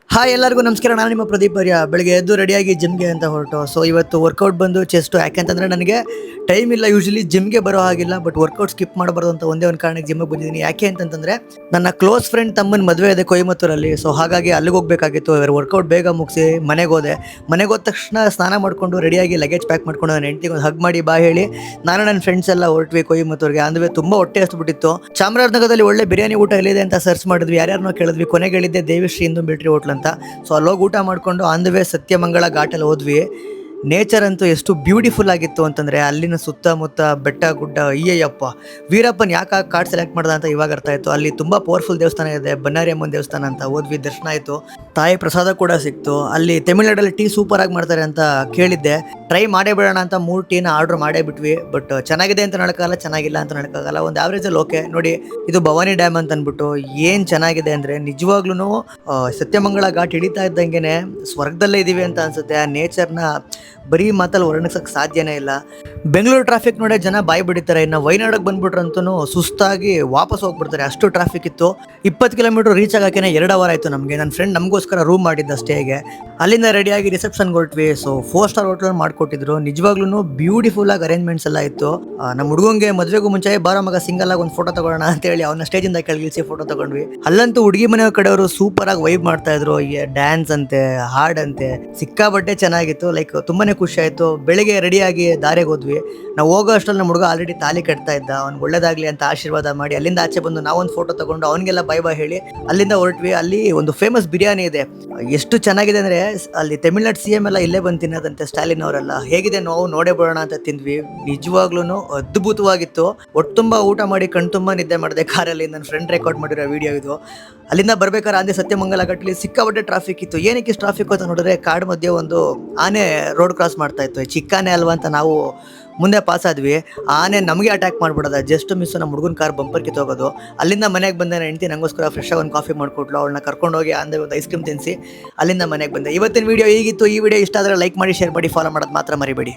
Hi ಎಲ್ಲರಿಗೂ ನಮಸ್ಕಾರ. ನಾನು ನಿಮ್ಮ ಪ್ರದೀಪ್ ಆರ್ಯ. ಬೆಳಗ್ಗೆ ಎದ್ದು ರೆಡಿಯಾಗಿ ಜಿಮ್ಗೆ ಅಂತ ಹೊರಟು. ಸೊ ಇವತ್ತು ವರ್ಕೌಟ್ ಬಂದು ಚೆಸ್ಟು. ಯಾಕೆಂತಂದರೆ ನನಗೆ ಟೈಮ್ ಇಲ್ಲ ಯೂಶಲಿ ಜಿಮ್ಗೆ ಬರೋ ಹಾಗಿಲ್ಲ, ಬಟ್ ವರ್ಕೌಟ್ ಸ್ಕಿಪ್ ಮಾಡಬಾರ್ದು ಅಂತ ಒಂದೇ ಒಂದು ಕಾರಣಕ್ಕೆ ಜಿಮ್ಗೆ ಬಂದಿದ್ದೀನಿ. ಯಾಕೆ ಅಂತಂದರೆ ನನ್ನ ಕ್ಲೋಸ್ ಫ್ರೆಂಡ್ ತಮ್ಮನ ಮದುವೆ ಇದೆ ಕೊಯಮತ್ತೂರಲ್ಲಿ. ಸೊ ಹಾಗಾಗಿ ಅಲ್ಲಿಗೆ ಹೋಗಬೇಕಾಗಿತ್ತು. ವರ್ಕೌಟ್ ಬೇಗ ಮುಗಿಸಿ ಮನೆಗೆ ಹೋದ ತಕ್ಷಣ ಸ್ನಾನ ಮಾಡಿಕೊಂಡು ರೆಡಿಯಾಗಿ ಲಗೇಜ್ ಪ್ಯಾಕ್ ಮಾಡ್ಕೊಂಡು ನನ್ನ ಹೆಂಡತಿಗೆ ಒಂದು ಹಗ್ ಮಾಡಿ ಬಾ ಹೇಳಿ ನಾನು ನನ್ನ ಫ್ರೆಂಡ್ಸ್ ಎಲ್ಲ ಹೊರಟ್ವಿ ಕೊಯಮತ್ತೂರಿಗೆ. ಅಂದ್ರೆ ತುಂಬ ಹೊಟ್ಟೆ ಹಸ್ಬಿಟ್ಟಿತ್ತು. ಚಾಮರಾಜನಗರದಲ್ಲಿ ಒಳ್ಳೆ ಬಿರಿಯಾನಿ ಊಟ ಎಲ್ಲಿದೆ ಅಂತ ಸರ್ಚ್ ಮಾಡಿದ್ವಿ, ಯಾರ್ಯಾರನ್ನೋ ಕೇಳಿದ್ವಿ. ಕೊನೆಗೆ ಹೇಳಿದ್ದೆ ದೇವಿಶ್ರೀ ಇಂದು ಮಿಲಿಟರಿ ಹೋಟ್ಲ್ ಅಂತ. ಸೊ ಅಲ್ಲೋಗಿ ಊಟ ಮಾಡಿಕೊಂಡು ಆನ್ ದ ವೇ ಸತ್ಯಮಂಗಳ ಘಾಟಲ್ಲಿ ಹೋದ್ವಿ. ನೇಚರ್ ಅಂತೂ ಎಷ್ಟು ಬ್ಯೂಟಿಫುಲ್ ಆಗಿತ್ತು ಅಂತಂದರೆ ಅಲ್ಲಿನ ಸುತ್ತಮುತ್ತ ಬೆಟ್ಟ ಗುಡ್ಡ. ಅಯ್ಯಯ್ಯಪ್ಪ, ವೀರಪ್ಪನ್ ಯಾಕೆ ಕಾರ್ಡ್ ಸೆಲೆಕ್ಟ್ ಮಾಡ್ದ ಅಂತ ಇವಾಗ ಅರ್ಥ ಆಯಿತು. ಅಲ್ಲಿ ತುಂಬ ಪವರ್ಫುಲ್ ದೇವಸ್ಥಾನ ಇದೆ, ಬನ್ನಾರಿ ಅಮ್ಮನ ದೇವಸ್ಥಾನ ಅಂತ. ಹೋದ್ವಿ, ದರ್ಶನ ಆಯಿತು, ತಾಯಿ ಪ್ರಸಾದ ಕೂಡ ಸಿಕ್ತು. ಅಲ್ಲಿ ತಮಿಳ್ನಾಡಲ್ಲಿ ಟೀ ಸೂಪರಾಗಿ ಮಾಡ್ತಾರೆ ಅಂತ ಕೇಳಿದ್ದೆ. ಟ್ರೈ ಮಾಡೇ ಬಿಡೋಣ ಅಂತ 3 ಟೀನ ಆರ್ಡ್ರ್ ಮಾಡೇ ಬಿಟ್ವಿ. ಬಟ್ ಚೆನ್ನಾಗಿದೆ ಅಂತ ನಡ್ಕಾಗಲ್ಲ, ಚೆನ್ನಾಗಿಲ್ಲ ಅಂತ ನಡ್ಕಾಗಲ್ಲ, ಒಂದು ಆವ್ರೇಜಲ್ಲಿ ಓಕೆ. ನೋಡಿ, ಇದು ಭವಾನಿ ಡ್ಯಾಮ್ ಅಂತ ಅಂದ್ಬಿಟ್ಟು ಏನು ಚೆನ್ನಾಗಿದೆ ಅಂದರೆ ನಿಜವಾಗ್ಲೂ ಸತ್ಯಮಂಗಳ ಘಾಟ್ ಹಿಡಿತಾ ಇದ್ದಂಗೆ ಸ್ವರ್ಗದಲ್ಲೇ ಇದ್ದೀವಿ ಅಂತ ಅನಿಸುತ್ತೆ. ಆ ನೇಚರ್ನ ಬರೀ ಮಾತಲ್ಲಿ ವರ್ಣಿಸೋಕ್ಕೆ ಸಾಧ್ಯನೇ ಇಲ್ಲ. ಬೆಂಗಳೂರು ಟ್ರಾಫಿಕ್ ನೋಡೇ ಜನ ಬಾಯಿ ಬಿಡಿತಾರೆ. ಇನ್ನು ವಯನಾಡಿಗೆ ಬಂದ್ಬಿಟ್ರಂತೂ ಸುಸ್ತಾಗಿ ವಾಪಸ್ ಹೋಗ್ಬಿಡ್ತಾರೆ, ಅಷ್ಟು ಟ್ರಾಫಿಕ್ ಇತ್ತು. 20 ಕಿಲೋಮೀಟರ್ ರೀಚ್ ಆಗೋಕೆ 2 ಅವರ್ ಆಯಿತು ನಮಗೆ. ನನ್ನ ಫ್ರೆಂಡ್ ನಮಗೋಸ್ಕರ ರೂಮ್ ಮಾಡಿದ್ದ ಸ್ಟೇಗೆ. ಅಲ್ಲಿಂದ ರೆಡಿಯಾಗಿ ರಿಸೆಪ್ಷನ್ಗೆ ಹೊರಟ್ವಿ. ಸೊ 4 ಸ್ಟಾರ್ ಹೋಟೆಲ್ ಮಾಡಿಕೊಟ್ಟಿದ್ರು. ನಿಜವಾಗ್ಲೂ ಬ್ಯೂಟಿಫುಲ್ ಆಗಿ ಅರೇಂಜ್ಮೆಂಟ್ಸ್ ಎಲ್ಲ ಇತ್ತು. ನಮ್ಮ ಹುಡುಗಂಗೆ ಮದುವೆಗೂ ಮುಂಚೆ ಬಾರೋ ಮಗ ಸಿಂಗಲ್ ಆಗಿ ಒಂದು ಫೋಟೋ ತಗೊಳ್ಳೋಣ ಅಂತ ಹೇಳಿ ಅವನ ಸ್ಟೇಜಿಂದ ಕೆಳಗಿಳಿಸಿ ಫೋಟೋ ತಗೊಂಡ್ವಿ. ಅಲ್ಲಂತೂ ಹುಡುಗಿ ಮನೆ ಕಡೆಯವರು ಸೂಪರ್ ಆಗಿ ವೈಬ್ ಮಾಡ್ತಾ ಇದ್ರು. ಡ್ಯಾನ್ಸ್ ಅಂತೆ, ಹಾಡಂತೆ, ಸಿಕ್ಕಾಬಟ್ಟೆ ಚೆನ್ನಾಗಿತ್ತು. ಲೈಕ್ ತುಂಬಾನೇ ಖುಷಿ ಆಯಿತು. ಬೆಳಿಗ್ಗೆ ರೆಡಿಯಾಗಿ ದಾರಿಗೆ ಹೋದ್ವಿ. ನಾವು ಹೋಗೋ ಅಷ್ಟರಲ್ಲಿ ನಮ್ಮ ಹುಡುಗ ಆಲ್ರೆಡಿ ತಾಲಿ ಕಟ್ತಾ ಇದ್ದ. ಅವ್ನಿಗೆ ಒಳ್ಳೇದಾಗಲಿ ಅಂತ ಆಶೀರ್ವಾದ ಮಾಡಿ ಅಲ್ಲಿಂದ ಆಚೆ ಬಂದು ನಾವೊಂದು ಫೋಟೋ ತಗೊಂಡು ಅವನಿಗೆಲ್ಲ ಬೈ ಬೈ ಹೇಳಿ ಅಲ್ಲಿಂದ ಹೊರಟ್ವಿ. ಅಲ್ಲಿ ಒಂದು ಫೇಮಸ್ ಬಿರಿಯಾನಿ ಇದೆ, ಎಷ್ಟು ಚೆನ್ನಾಗಿದೆ ಅಂದರೆ ಅಲ್ಲಿ ತಮಿಳ್ನಾಡು CM ಎಲ್ಲ ಇಲ್ಲೇ ಬಂದು ತಿನ್ನೋದಂತೆ, ಸ್ಟಾಲಿನ್ ಅವರೆಲ್ಲ. ಹೇಗಿದೆ ನಾವು ನೋಡೇ ಬಿಡೋಣ ಅಂತ ತಿಂದ್ವಿ. ನಿಜವಾಗ್ಲೂ ಅದ್ಭುತವಾಗಿತ್ತು. ಒಟ್ಟು ತುಂಬ ಊಟ ಮಾಡಿ ಕಣ್ ತುಂಬ ನಿದ್ದೆ ಮಾಡಿದೆ ಕಾರಲ್ಲಿ. ನನ್ನ ಫ್ರೆಂಡ್ ರೆಕಾರ್ಡ್ ಮಾಡಿರೋ ವಿಡಿಯೋ ಇದು. ಅಲ್ಲಿಂದ ಬರ್ಬೇಕಾದ್ರೆ ಅಂದೇ ಸತ್ಯಮಂಗಲ ಘಟ್ಟಲ್ಲಿ ಸಿಕ್ಕಾಪಟ್ಟೆ ಟ್ರಾಫಿಕ್ ಇತ್ತು. ಏನಕ್ಕೆ ಇಷ್ಟು ಟ್ರಾಫಿಕ್ ಅಂತ ನೋಡಿದ್ರೆ ಕಾಡು ಮಧ್ಯೆ ಒಂದು ಆನೆ ರೋಡ್ ಕ್ರಾಸ್ ಮಾಡ್ತಾ ಇತ್ತು. ಚಿಕ್ಕಾನೆ ಅಲ್ವಾ ಅಂತ ನಾವು ಮುಂದೆ ಪಾಸ್ ಆದ್ವಿ. ಆನೆ ನಮಗೆ ಅಟ್ಯಾಕ್ ಮಾಡ್ಬಿಡೋದ, ಜಸ್ಟ್ ಮಿಸ್ಸು. ನಮ್ಮ ಹುಡುಗನ ಕಾರ್ ಬಂಪರ್ ಕಿತ್ತೋಗೋದು. ಅಲ್ಲಿಂದ ಮನೆಗೆ ಬಂದೆ. ನನ್ನ ಹೆಂಡತಿ ನಂಗೋಸ್ಕರ ಫ್ರೆಶ್ ಆಗಿ ಒಂದು ಕಾಫಿ ಮಾಡಿಕೊಟ್ಲು. ಅವಳನ್ನ ಕರ್ಕೊಂಡೋಗಿ ಅಂದೇ ಒಂದು ಐಸ್ ಕ್ರೀಮ್ ತಿನ್ನಿಸಿ ಅಲ್ಲಿಂದ ಮನೆಗೆ ಬಂದೆ. ಇವತ್ತಿನ ವಿಡಿಯೋ ಹೀಗಿತ್ತು. ಈ ವಿಡಿಯೋ ಇಷ್ಟ ಆದರೆ ಲೈಕ್ ಮಾಡಿ, ಶೇರ್ ಮಾಡಿ, ಫಾಲೋ ಮಾಡೋದು ಮಾತ್ರ ಮರಿಬೇಡಿ.